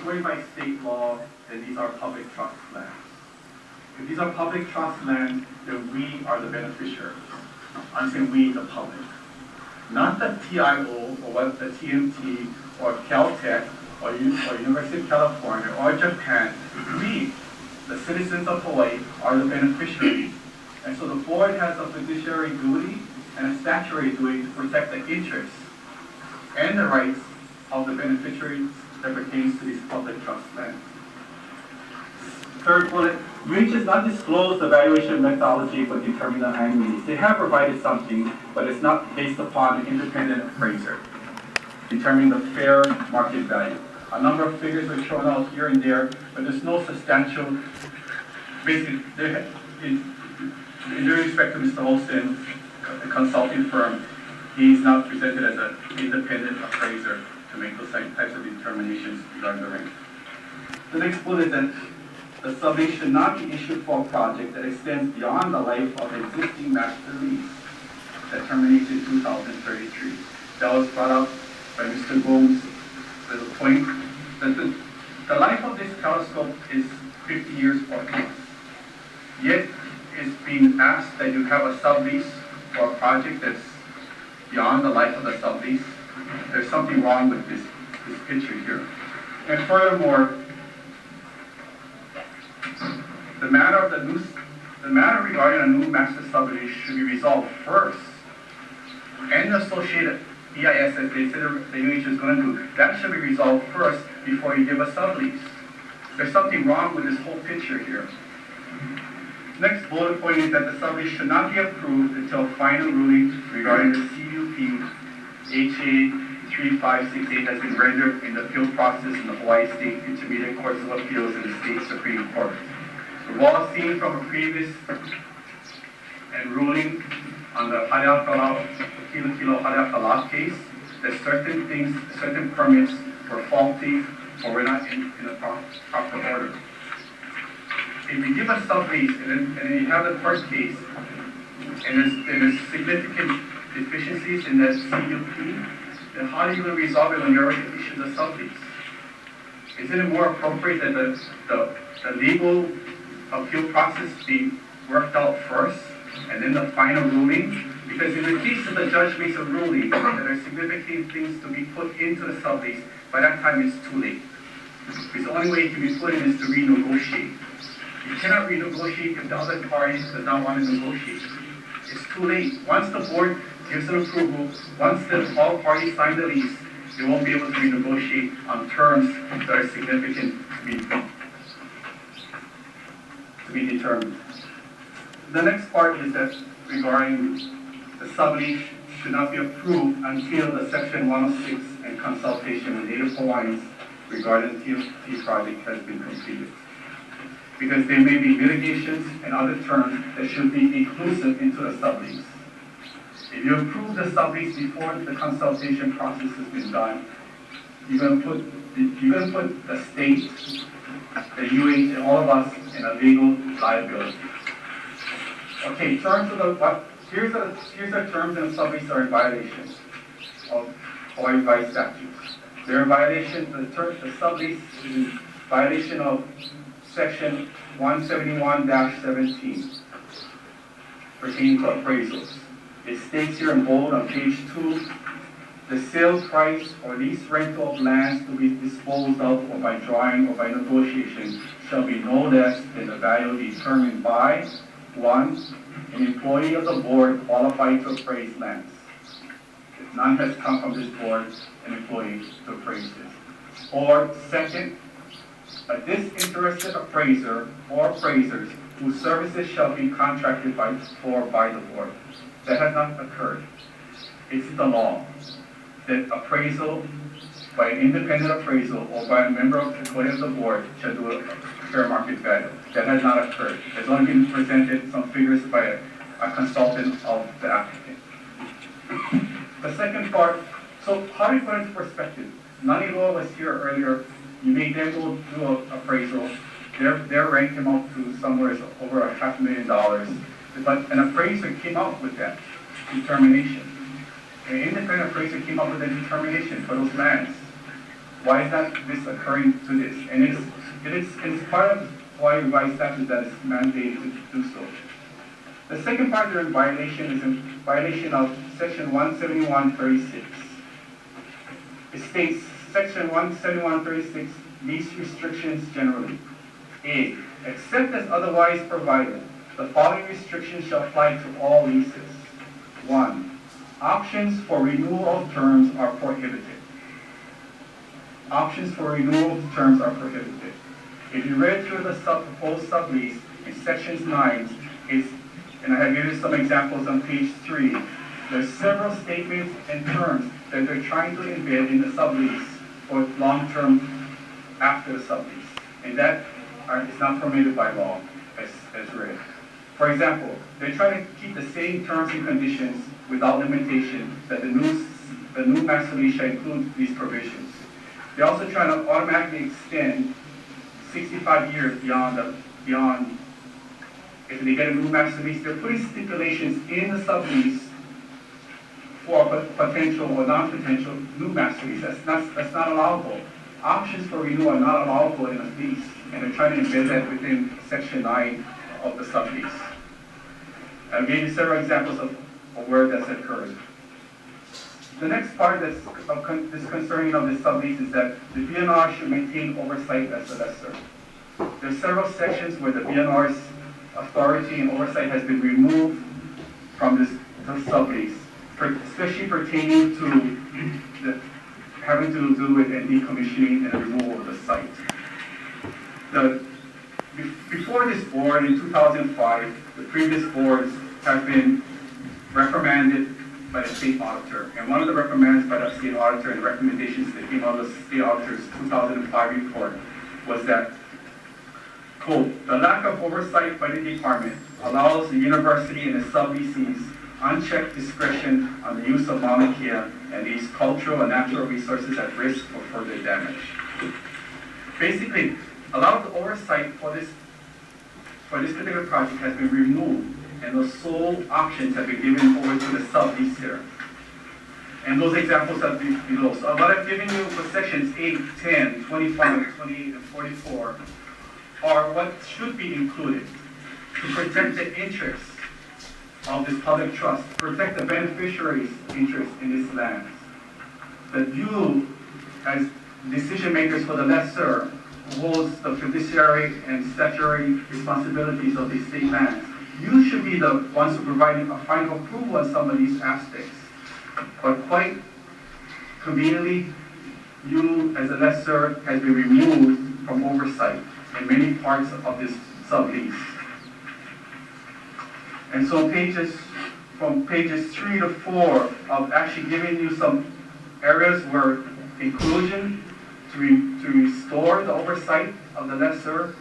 enjoyed by state law, then these are public trust lands. If these are public trust lands, then we are the beneficiaries. I'm saying we, the public. Not the TIO, or what the TMT, or Caltech, or University of California, or Japan. We, the citizens of Hawaii, are the beneficiaries. And so the board has a fiduciary duty and a statutory duty to protect the interests and the rights of the beneficiaries that pertains to these public trust lands. Third bullet, UH has not disclosed the valuation methodology for determining the annuities. They have provided something, but it's not based upon an independent appraiser determining the fair market value. A number of figures are shown out here and there, but there's no substantial, basically, in respect to Mr. Olson, the consulting firm, he's not presented as an independent appraiser to make those types of determinations regarding the range. The next bullet is that the sublease should not be issued for a project that extends beyond the life of the existing master lease that terminates in 2033. That was brought up by Mr. Gomes. There's a point that the life of this telescope is 50 years or plus. Yet it's being asked that you have a sublease for a project that's beyond the life of the sublease. There's something wrong with this picture here. And furthermore, the matter regarding a new master sublease should be resolved first. And the associated EIS that they said the UH is going to do, that should be resolved first before you give a sublease. There's something wrong with this whole picture here. Next bullet point is that the sublease should not be approved until final ruling regarding the CUP HA 3568 has been rendered in the appeal process in the Hawaii State Intermediate Courts of Appeals and the State Supreme Court. We've all seen from a previous and ruling on the Kilo Haleakala case that certain things, certain permits were faulty or were not in the proper order. If you give a sublease and then you have the court case and there's significant deficiencies in that CUP, then how are you going to resolve it when you already issued the sublease? Isn't it more appropriate that the legal appeal process be worked out first and then the final ruling? Because in the case that the judge makes a ruling that there are significant things to be put into the sublease, by that time it's too late. Because the only way it can be put in is to renegotiate. You cannot renegotiate if the other party does not want to negotiate. It's too late. Once the board gives an approval, once all parties sign the lease, they won't be able to renegotiate on terms that are significant to be determined. The next part is that regarding the sublease should not be approved until the Section 106 and consultation with Native Hawaiians regarding the TMT project has been completed. Because there may be mitigations and other terms that should be inclusive into the sublease. If you approve the sublease before the consultation process has been done, you're going to put the state, the UH, and all of us in a legal liability. Okay, terms of here's the terms in the sublease are in violation of Hawaii Revised Statutes. They're in violation. The sublease is in violation of Section 171-17 pertaining to appraisals. It states here in bold on page 2, the sale price or lease rental of lands to be disposed of or by drawing or by negotiation shall be no less than the value determined by 1. An employee of the board qualified to appraise lands. If none has come from this board, an employee to appraise it. Or second, a disinterested appraiser or appraisers whose services shall be contracted by the board. That has not occurred. It's the law that appraisal by an independent appraisal or by a member of the employee of the board shall do a fair market value. That has not occurred. There's only been presented some figures by a consultant of the applicant. The second part, so how do you put it into perspective? Nani Loa was here earlier. You made them go do an appraisal. Their rent came out to somewhere over $500,000. But an appraiser came up with that determination. An independent appraiser came up with a determination for those lands. Why is that this occurring to this? And it's part of why revised statute that is mandated to do so. The second part they're in violation is in violation of section 171.36. It states section 171.36 lease restrictions generally. A, except as otherwise provided, the following restrictions shall apply to all leases. 1, options for renewal of terms are prohibited. Options for renewal of terms are prohibited. If you read through the proposed sublease in sections 9, and I have given you some examples on page 3, there's several statements and terms that they're trying to embed in the sublease for long-term after the sublease. And that is not permitted by law as read. For example, they're trying to keep the same terms and conditions without limitation that the new master lease shall include these provisions. They're also trying to automatically extend 65 years beyond if they get a new master lease. They're putting stipulations in the sublease for potential or non-potential new master lease. That's not allowable. Options for renewal are not allowable in a lease, and they're trying to embed that within section 9 of the sublease. I gave you several examples of where that's occurred. The next part that's concerning of this sublease is that the BNR should maintain oversight as the lessor. There are several sections where the BNR's authority and oversight has been removed from this sublease, especially pertaining to having to do with decommissioning and removal of the site. Before this board in 2005, the previous boards have been reprimanded by the state auditor. And one of the reprimands by the state auditor and recommendations that came out of the state auditor's 2005 report was that, quote, the lack of oversight by the department allows the university and the subleasees unchecked discretion on the use of Mauna Kea and these cultural and natural resources at risk for further damage. Basically, a lot of the oversight for this particular project has been removed, and the sole options have been given over to the subleaser. And those examples are below. So what I've given you for sections 8, 10, 25, 28, and 44 are what should be included to protect the interests of this public trust, protect the beneficiaries' interest in this land. That you, as decision makers for the lessor, who holds the fiduciary and statutory responsibilities of these state lands, you should be the ones who provide a final approval on some of these aspects. But quite conveniently, you as a lessor has been removed from oversight in many parts of this sublease. And so from pages 3 to 4 of actually giving you some areas where inclusion to restore the oversight of the lessor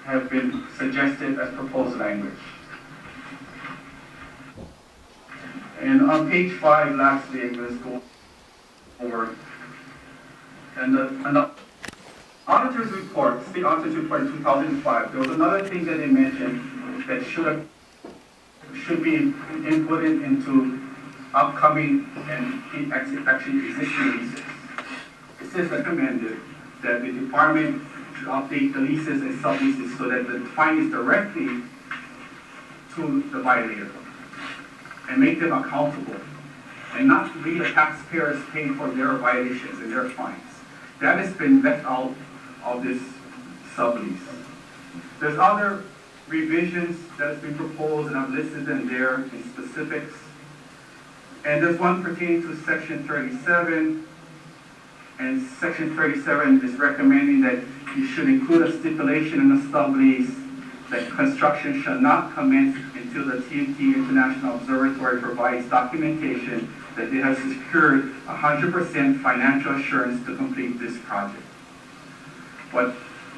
have been suggested as proposed language. And on page 5, lastly, let's go over. And the auditor's report, state auditor's report in 2005, there was another thing that they mentioned that should be inputted into upcoming and actually existing leases. It says recommended that the department should update the leases and subleases so that the fine is directly to the violator and make them accountable and not be the taxpayers paying for their violations and their fines. That has been left out of this sublease. There's other revisions that has been proposed, and I've listed them there in specifics. And there's one pertaining to section 37, and section 37 is recommending that you should include a stipulation in the sublease that construction shall not commence until the TMT International Observatory provides documentation that they have secured 100% financial assurance to complete this project. What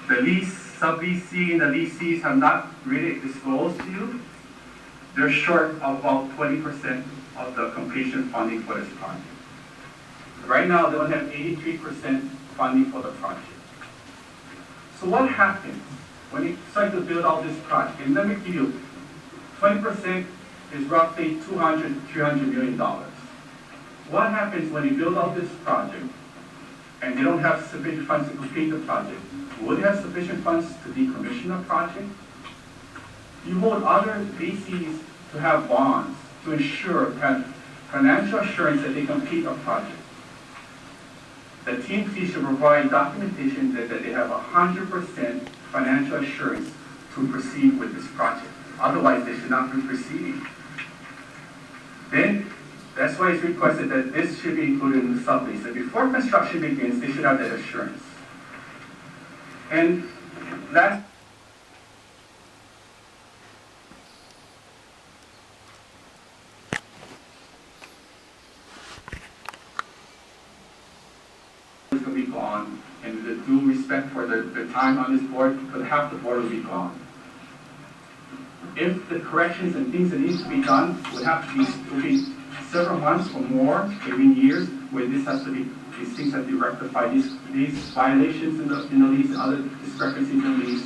the sub-leasee and the leasees have not really disclosed to you, they're short of about 20% of the completion funding for this project. Right now, they only have 83% funding for the project. So what happens when you start to build out this project? And let me give you, 20% is roughly $200, $300 million. What happens when you build out this project and they don't have sufficient funds to complete the project, will they have sufficient funds to decommission the project? You hold other ACs to have bonds to ensure, to have financial assurance that they complete a project. The TMT should provide documentation that they have 100% financial assurance to proceed with this project. Otherwise, they should not be proceeding. Then, that's why it's requested that this should be included in the sublease. That before construction begins, they should have that assurance. And last, is going to be gone, and the due respect for the time on this board, because half the board will be gone. If the corrections and things that need to be done would have to be several months or more, maybe years, where this has to be, these things have to be rectified, these violations in the lease, other discrepancies in the lease.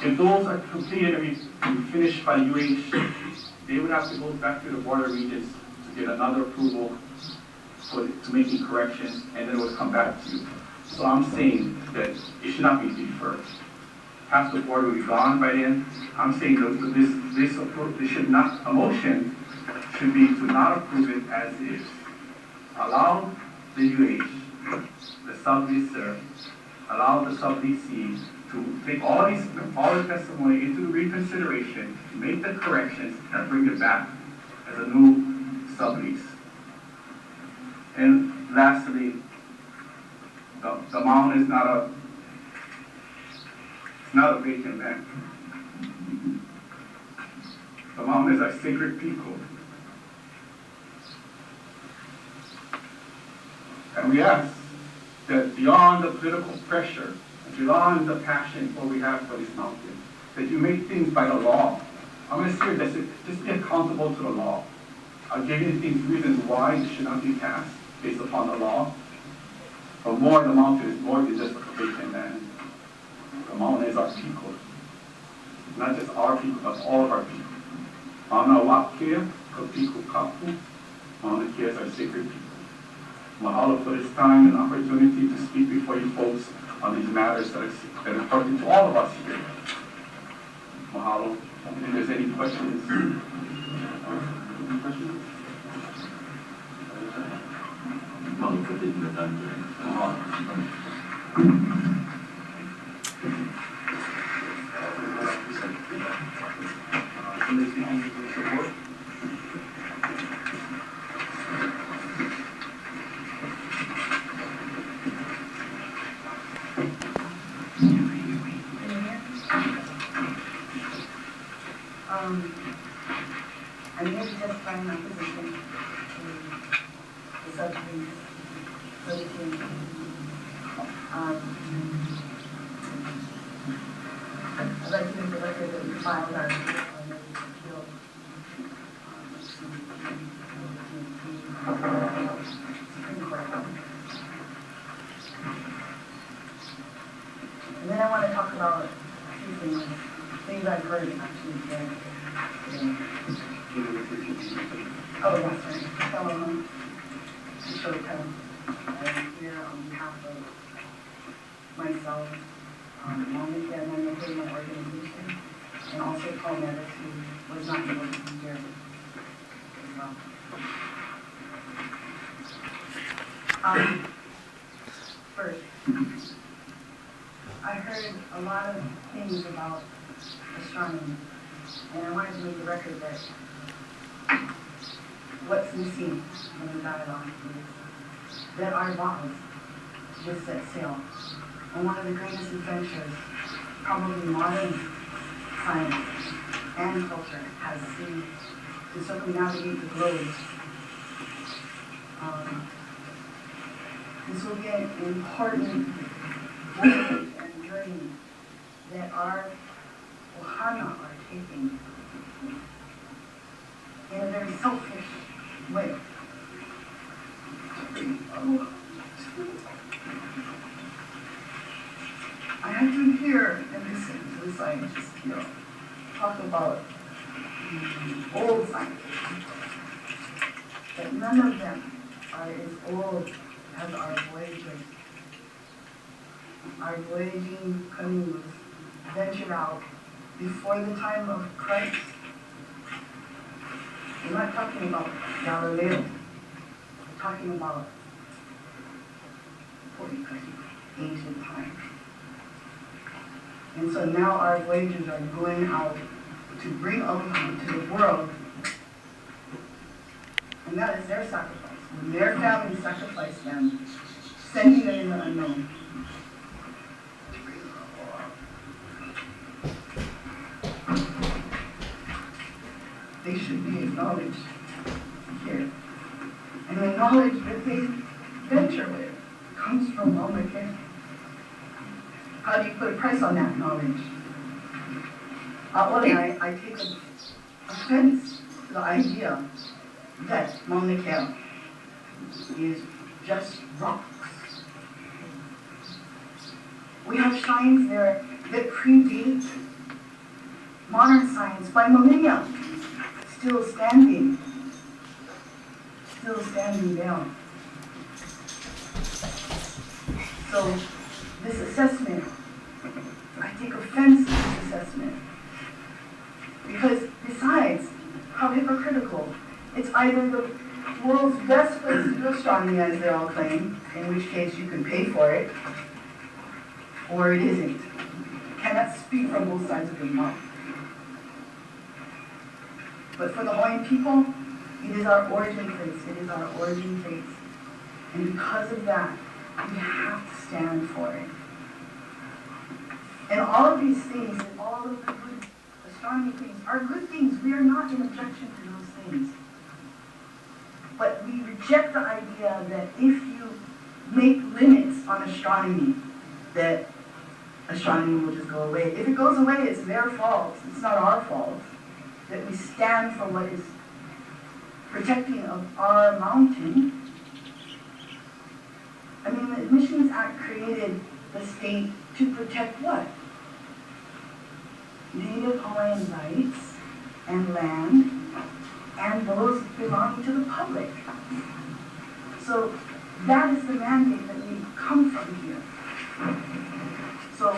If those are completed and finished by UH, they would have to go back to the Board of Regents to get another approval to making corrections, and then it would come back to you. So I'm saying that it should not be deferred. Half the board will be gone by then. I'm saying that this should not, a motion should be to not approve it as is. Allow the UH, the subleaser, allow the subleasee to take all the testimony into reconsideration, make the corrections, and bring it back as a new sublease. And lastly, the mound is not a vacant land. The mound is a sacred people. And we ask that beyond the political pressure, beyond the passion what we have for this mountain, that you make things by the law. I'm going to say this, just be accountable to the law. I'll give you things, reasons why it should not be passed based upon the law. But more, the mountain is more than just a vacant land. The mountain is our people. Not just our people, but all of our people. Mauna Wakia, Kapiku Kapu, Mauna Kia is our sacred people. Mahalo for this time and opportunity to speak before you folks on these matters that are important to all of us here. Mahalo. If there's any questions. Any questions? Mahalo for taking the time Support? I'm here to testify in my position to the sublease for the TMT. I'd like to make the record that we filed our notice of appeal Supreme Court. And then I want to talk about a few things I've heard actually today. Oh, that's right. Fellow Shoto. I'm here on behalf of myself, Monica, and then my organization, and also Paul Meadows, who was not able to be here as well. First, I heard a lot of things about astronomy, and I wanted to make the record that what's missing in the dialogue is that our vows just set sail on one of the greatest adventures probably modern science and culture has seen to circumnavigate the globe. This will be an important voyage and journey that our Ohana are taking in a very selfish way. I had to hear and listen to the scientists talk about old scientists, but none of them are as old as our voyagers our voyaging canoes ventured out before the time of Christ. We're not talking about Galileo. We're talking about ancient times. And so now our voyagers are going out to bring alcohol to the world. And that is their sacrifice. When their family sacrificed them, sending them in the unknown. They should be acknowledged here. And the knowledge that they venture with comes from Mama K. How do you put a price on that knowledge? I take offense to the idea that Mama K is just rocks. We have shrines there that predate modern science by millennia. Still standing down. So this assessment, I take offense to this assessment. Because besides, how hypocritical. It's either the world's best place to do astronomy, as they all claim, in which case you can pay for it, or it isn't. You cannot speak from both sides of your mouth. But for the Hawaiian people, it is our origin place. It is our origin place. And because of that, we have to stand for it. And all of these things, and all of the good astronomy things, are good things. We are not in objection to those things. But we reject the idea that if you make limits on astronomy, that astronomy will just go away. If it goes away, it's their fault. It's not our fault. That we stand for what is protecting of our mountain. I mean, the Admissions Act created the state to protect what? Native Hawaiian rights and land and those belonging to the public. So that is the mandate that we come from here. So,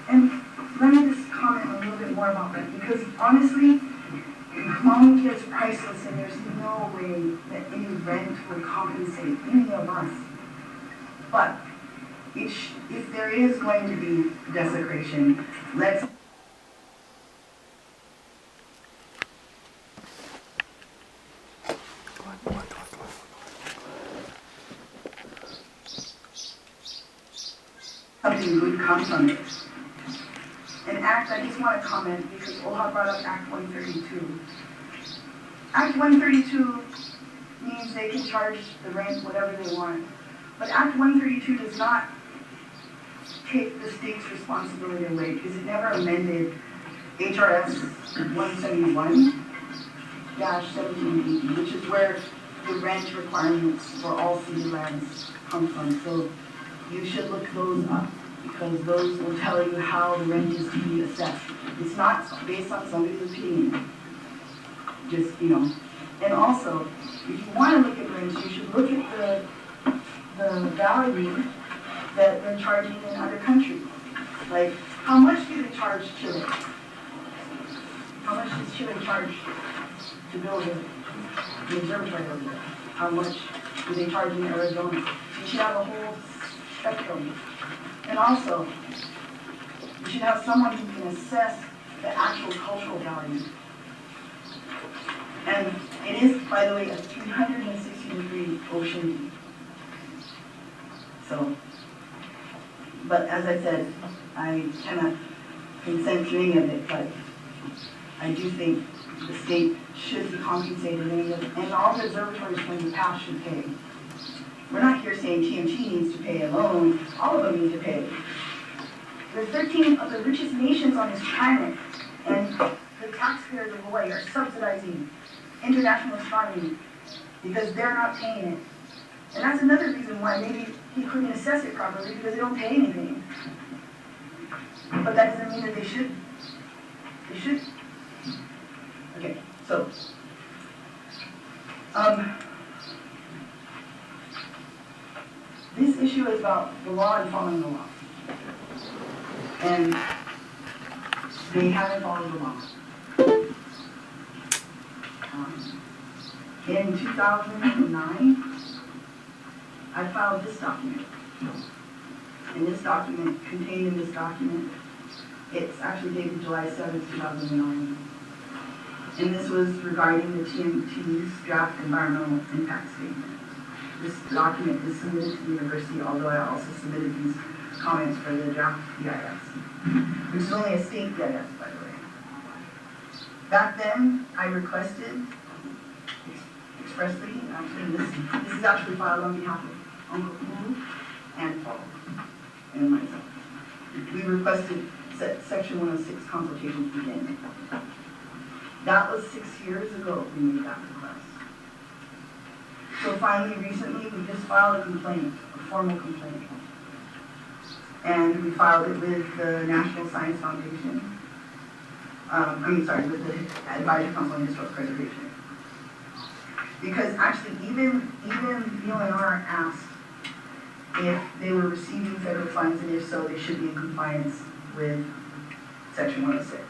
and let me just comment a little bit more about that, because honestly, Mauna Kea is priceless, and there's no way that any rent would compensate any of us. But if there is going to be desecration, let's something good come from it. An act, I just want to comment because Oha brought up Act 132. Act 132 means they can charge the rent whatever they want. But Act 132 does not take the state's responsibility away because it never amended HRS 171-1780, which is where the rent requirements for all city lands come from. So you should look those up, because those will tell you how the rent is to be assessed. It's not based on somebody's opinion. Just, And also, if you want to look at rents, you should look at the value that they're charging in other countries. Like, how much do they charge Chile? How much does Chile charge to build the observatory over there? How much do they charge in Arizona? You should have a whole spectrum. And also, you should have someone who can assess the actual cultural value. And it is, by the way, a 360-degree ocean view. So, but as I said, I cannot consent to any of it, but I do think the state should be compensated, and all the observatories from the past should pay. We're not here saying TMT needs to pay alone. All of them need to pay. There's 13 of the richest nations on this planet, and the taxpayers of Hawaii are subsidizing international astronomy because they're not paying it. And that's another reason why maybe he couldn't assess it properly, because they don't pay anything. But that doesn't mean that they should. They should. Okay, so this issue is about the law and following the law. And they haven't followed the law. In 2009, I filed this document. And this document, contained in this document, it's actually dated July 7th, 2009. And this was regarding the TMT's draft environmental impact statement. This document is submitted to the university, although I also submitted these comments for the draft EIS, which is only a state EIS, by the way. Back then, I requested expressly, actually, this is actually filed on behalf of Uncle Ulu and Paul and myself. We requested Section 106 consultations begin. That was 6 years ago we made that request. So finally, recently, we just filed a complaint, a formal complaint. And we filed it with the National Science Foundation. With the Advisory Council on Historic Preservation. Because actually, even VLNR asked if they were receiving federal funds, and if so, they should be in compliance with Section 106.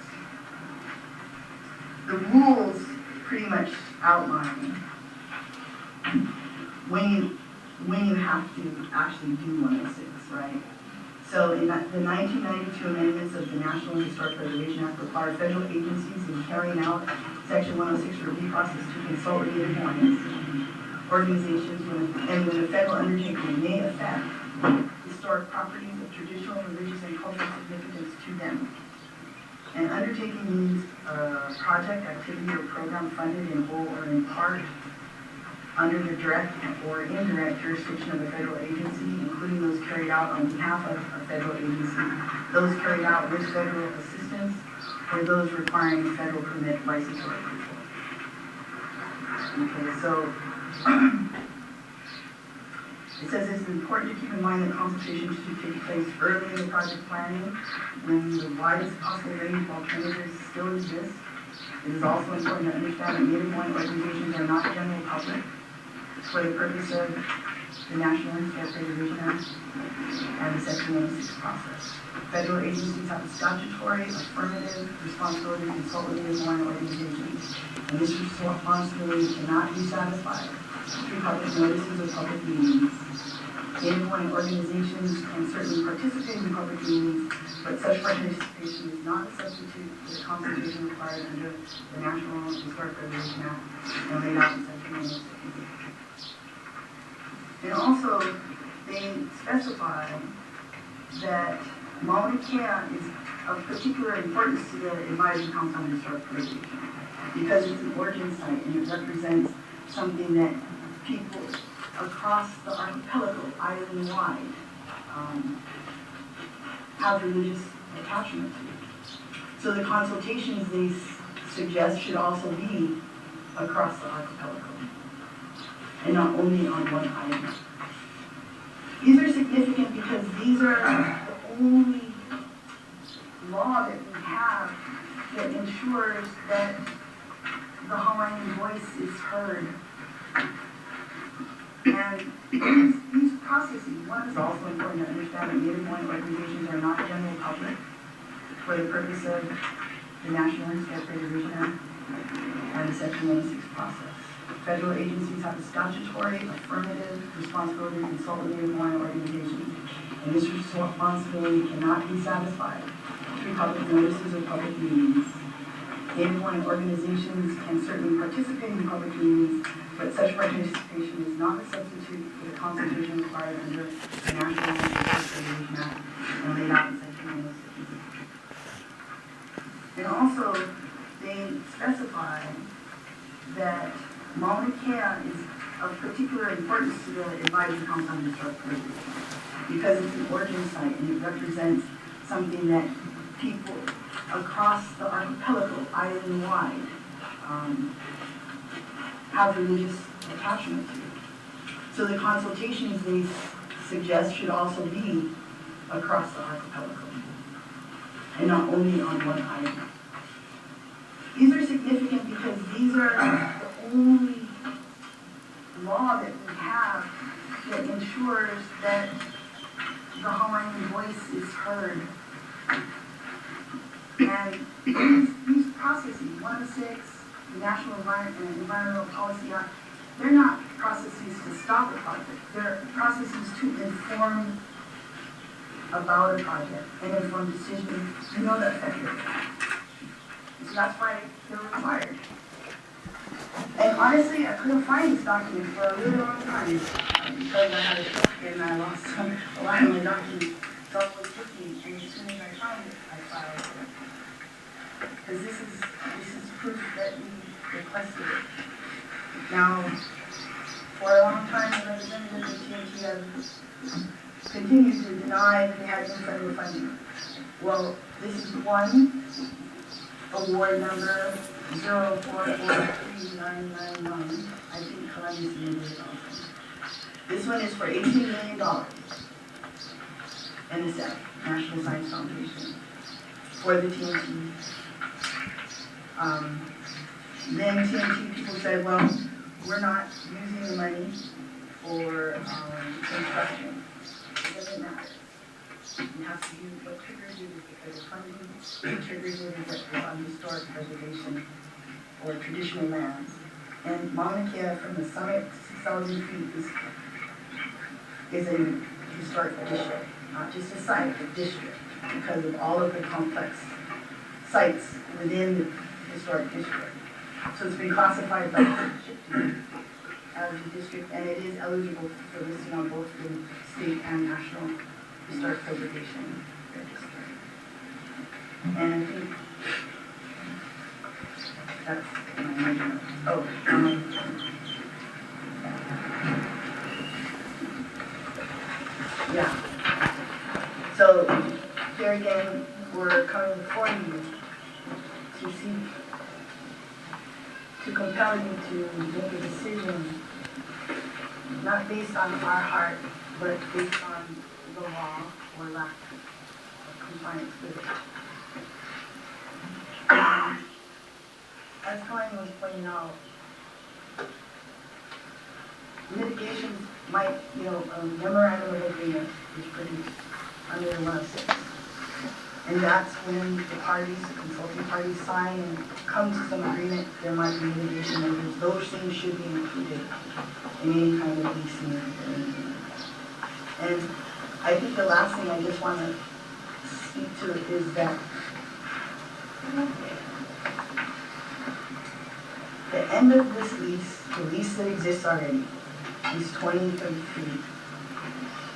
The rules pretty much outline when you have to actually do 106, right? So in the 1992 amendments of the National Historic Preservation Act require federal agencies in carrying out Section 106 review process to consult related organizations when a federal undertaking may affect historic properties of traditional, religious, and cultural significance to them. An undertaking means a project, activity, or program funded in whole or in part under the direct or indirect jurisdiction of a federal agency, including those carried out on behalf of a federal agency, those carried out with federal assistance, or those requiring federal permit, license, or approval. Okay, so it says it's important to keep in mind that consultation should take place early in the project planning when the widest possible range of alternatives still exists. It is also important to understand that Native Hawaiian organizations are not general public for the purpose of the National Historic Preservation Act and the Section 106 process. Federal agencies have a statutory, affirmative responsibility to consult with Native Hawaiian organizations, and this responsibility cannot be satisfied through public notices or public meetings. Native Hawaiian organizations can certainly participate in public meetings, but such participation is not a substitute for the consultation required under the National Historic Preservation Act and laid out in Section 106. And also, they specify that Mauna Kea is of particular importance to the Advisory Council on Historic Preservation because it's an origin site and it represents something that people across the archipelago, island-wide, have religious attachment to. So the consultations they suggest should also be across the archipelago and not only on one island. These are significant because these are the only law that we have that ensures that the Hawaiian voice is heard. And these processes, one is also important to understand that Native Hawaiian organizations are not general public for the purpose of the National Historic Preservation Act and the Section 106 process. Federal agencies have a statutory, affirmative responsibility to consult with Native Hawaiian organizations, and this responsibility cannot be satisfied through public notices or public meetings. Native Hawaiian organizations can certainly participate in public meetings, but such participation is not a substitute for the consultation required under the National Historic Preservation Act and laid out in Section 106. And also, they specify that Mauna Kea is of particular importance to the Advisory Council on Historic Preservation because it's an origin site and it represents something that people across the archipelago, island-wide, have religious attachment to. So the consultations they suggest should also be across the archipelago and not only on one island. These are significant because these are the only law that we have that ensures that the Hawaiian voice is heard. And these processes, 106, the National Environmental Policy Act, they're not processes to stop a project. They're processes to inform about a project and inform decisions, that affect it. So that's why they're required. And honestly, I couldn't find this document for a really long time because I had a stroke and I lost a lot of my documents. So I was looking, and as soon as I found it, I filed it. Because this is proof that we requested it. Now, for a long time, the representatives of TMT have continued to deny that they had any federal funding. Well, this is one award number 0443999. I think Columbia submitted it also. This one is for $18 million. NSF, National Science Foundation, for the TMT. Then TMT people said, well, we're not using the money for construction. It doesn't matter. You have to use what triggers it is because of funding. What triggers it is that it's on historic preservation or traditional lands. And Mauna Kea from the summit, 6,000 feet, is a historic district, not just a site, a district, because of all of the complex sites within the historic district. So it's been classified by the as a district, and it is eligible for listing on both the state and national historic preservation register. And I think that's my notes. Oh, yeah. So here again, we're coming before you to see, to compel you to make a decision, not based on our heart, but based on the law or lack of compliance with it. As Colleen was pointing out, litigation might, a memorandum of agreement is produced under the 106. And that's when the parties, the consulting parties sign and come to some agreement, there might be litigation members. Those things should be included in any kind of leasing arrangement. And I think the last thing I just want to speak to is that the end of this lease, the lease that exists already, is 2033.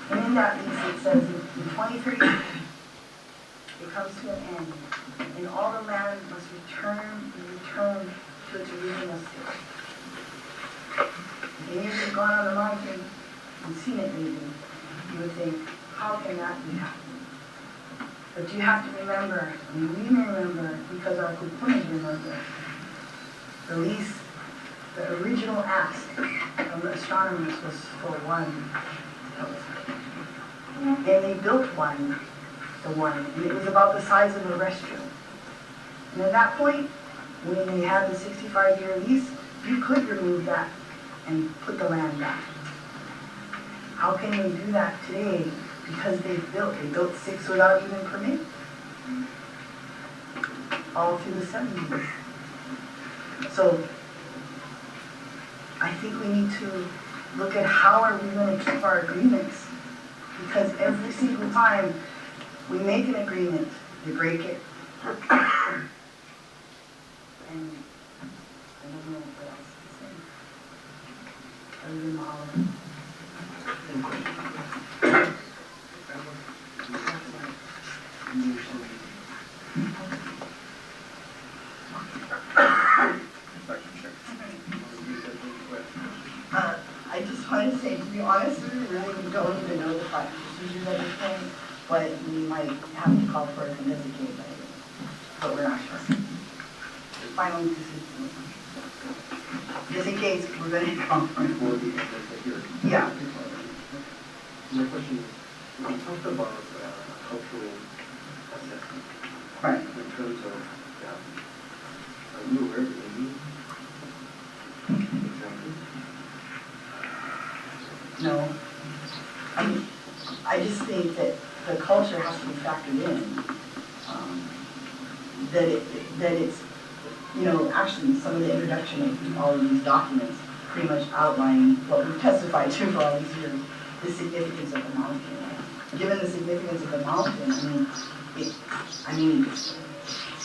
And in that lease it says in 2033, it comes to an end, and all the land must be returned to its original state. If any of you have gone on the mountain and seen it lately, you would think, how can that be happening? But you have to remember, and we remember, because our kupunas remember, the lease, the original ask of the astronomers was for one telescope. And they built one, and it was about the size of a restroom. And at that point, when they had the 65-year lease, you could remove that and put the land back. How can they do that today? Because they built 6 without even permit. All through the 70s. So, I think we need to look at how are we going to keep our agreements. Because every single time we make an agreement, they break it. And I don't know what else to say. Other than all I just want to say, to be honest with you, really don't even know the final procedures at this point, but we might have to call for a contested case, but we're not sure. Final decision. Just in case, we're going to come for it. Yeah. My question is, we talked about cultural assessment. Right. In terms of, are you aware of any examples? No. I just think that the culture has to be factored in. that it's, you know, actually some of the introduction of all of these documents pretty much outline what we've testified to for all these years, the significance of the mountain. Given the significance of the mountain,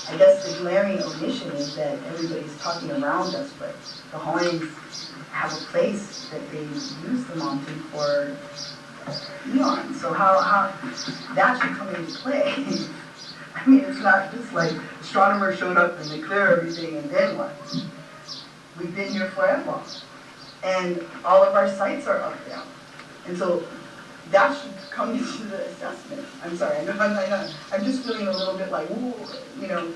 I guess the glaring omission is that everybody's talking around us, but the Hawaiians have a place that they use the mountain for eons. So how that should come into play. I mean, it's not just like astronomers showed up and they clear everything and then what? We've been here forever. And all of our sites are up there. And so that should come into the assessment. I'm sorry, I'm just feeling a little bit like, ooh, you know,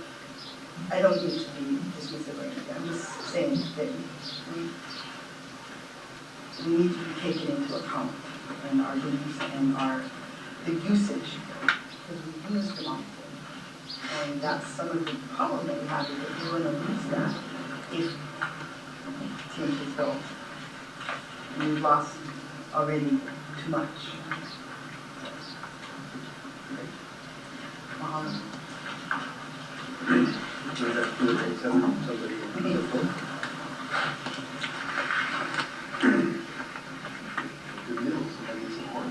I don't need to be dismissive or anything. I'm just saying that we need to be taken into account in our beliefs and the usage, because we use the mountain. And that's some of the problem that we have, is that we're going to lose that if TMT is built. And we've lost already too much. So that's good, and somebody in support. Good news, somebody in support.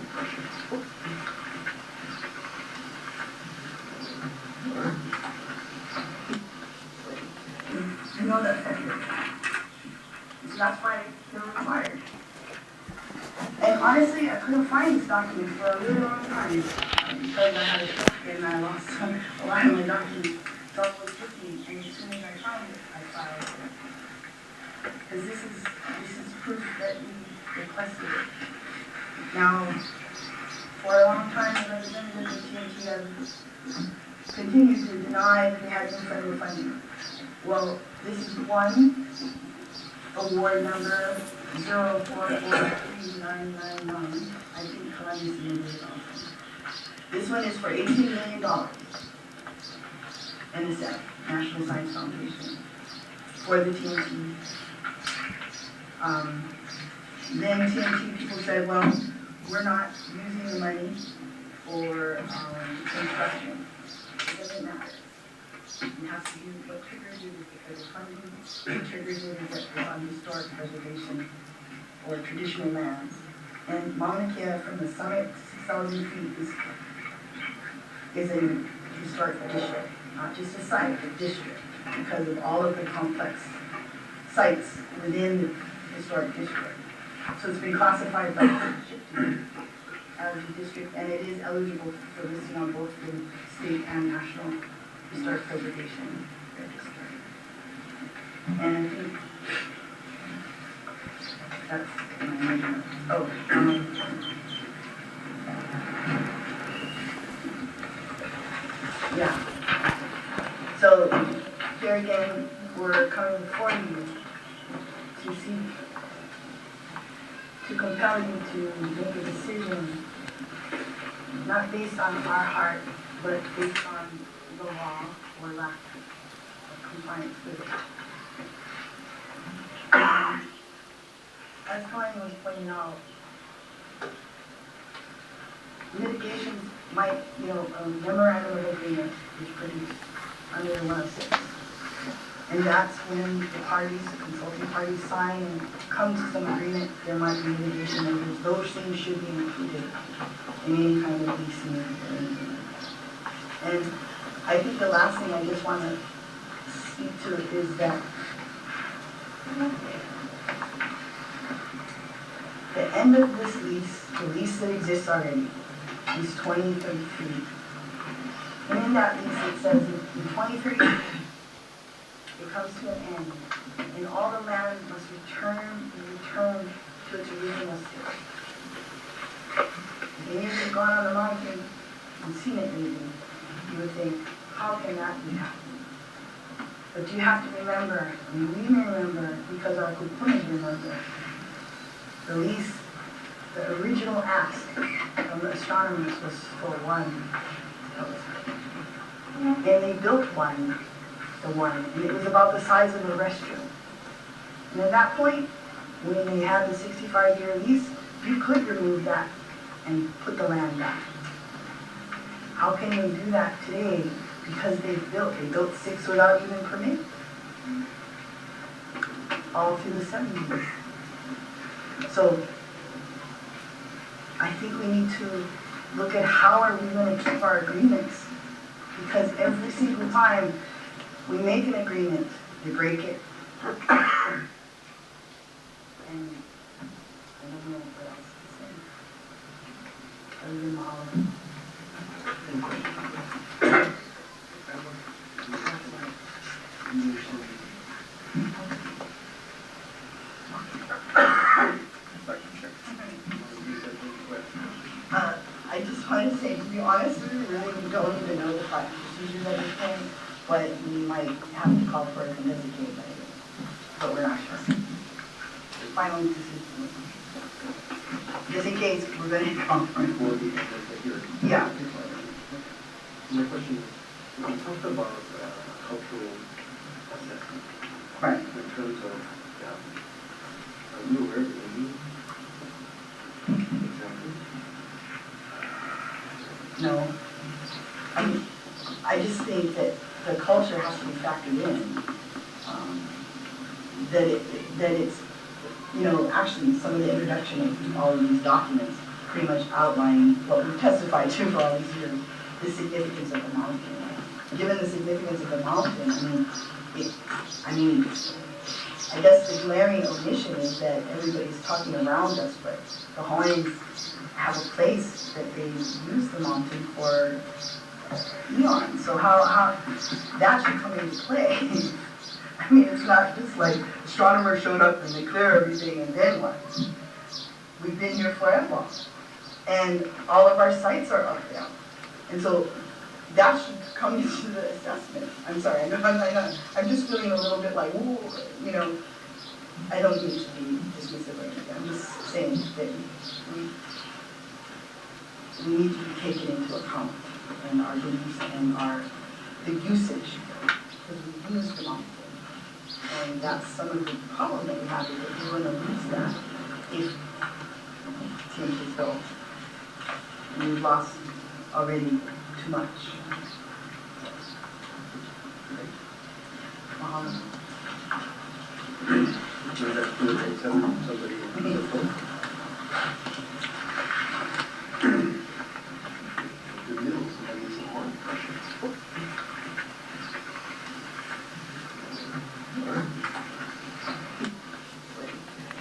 You know that effective. So that's why they're required. And honestly, I couldn't find this document for a really long time because I had a stroke and I lost a lot of my documents. So I was looking, and as soon as I found it, I filed it. Because this is proof that we requested it. Now, for a long time, the representatives of TMT have continued to deny that they had some federal funding. Well, this is one award number 0443999. I think Columbia submitted it also. This one is for $18 million. NSF, National Science Foundation, for the TMT. Then TMT people said, well, we're not using the money for construction. It doesn't matter. You have to use what triggers you is because of funding. What triggers you is that it's on historic preservation or traditional lands. And Mauna Kea from the summit, 6,000 feet, is a historic district, not just a site, a district, because of all of the complex sites within the historic district. So it's been classified by the as a district, and it is eligible for listing on both the state and national historic preservation register. And I think that's yeah. So here again, we're coming before you to seek to compel you to make a decision, not based on our heart, but based on the law or lack of compliance with it. As Colleen was pointing out, litigation might, a memorandum of agreement is produced under the 106. And that's when the parties, the consulting parties sign and come to some agreement, there might be litigation members. Those things should be included in any kind of leasing or anything. And I think the last thing I just want to speak to is that the end of this lease, the lease that exists already, is 2033. And in that lease it says in 2033, it comes to an end, and all the land must return to its original state. If any of you have gone on the mountain and seen it lately, you would think, how can that be happening? But you have to remember, and we remember, because our kupunas remember, the lease, the original ask from the astronomers was for one telescope. And they built one, and it was about the size of a restroom. And at that point, when they had the 65-year lease, you could remove that and put the land back. How can you do that today because they built 6 without even permit. All through the 70s. So I think we need to look at how are we going to keep our agreements, because every single time we make an agreement, they break it. And I don't know what else to say. Other than all I just wanted to say, to be honest with you, really, we don't even know the procedures at this point, but we might have to call for a investigation, but we're not sure. Final decision. Just in case we're going to come from. Before the hearing. Yeah. My question is, we talked about cultural assessment. Right. In terms of, are you aware of any examples? No. I mean, I just think that the culture has to be factored in. That it's, you know, actually some of the introduction of all of these documents pretty much outline what we've testified to for all these years, the significance of the mountain. Given the significance of the mountain, I mean, I guess the glaring omission is that everybody's talking around us, but the Hawaiians have a place that they use the mountain for eons. So how that should come into play. I mean, it's not just like astronomers showed up and they clear everything and then what? We've been here forever. And all of our sites are up there. And so that should come into the assessment. I'm sorry, I'm just feeling a little bit like, ooh, you know, I don't need to be dismissive or anything. I'm just saying that we need to be taken into account in our beliefs and the usage, because we use the mountain. And that's some of the problem that we have, is that we're going to lose that if TMT is built. And we've lost already too much. Was that 287, somebody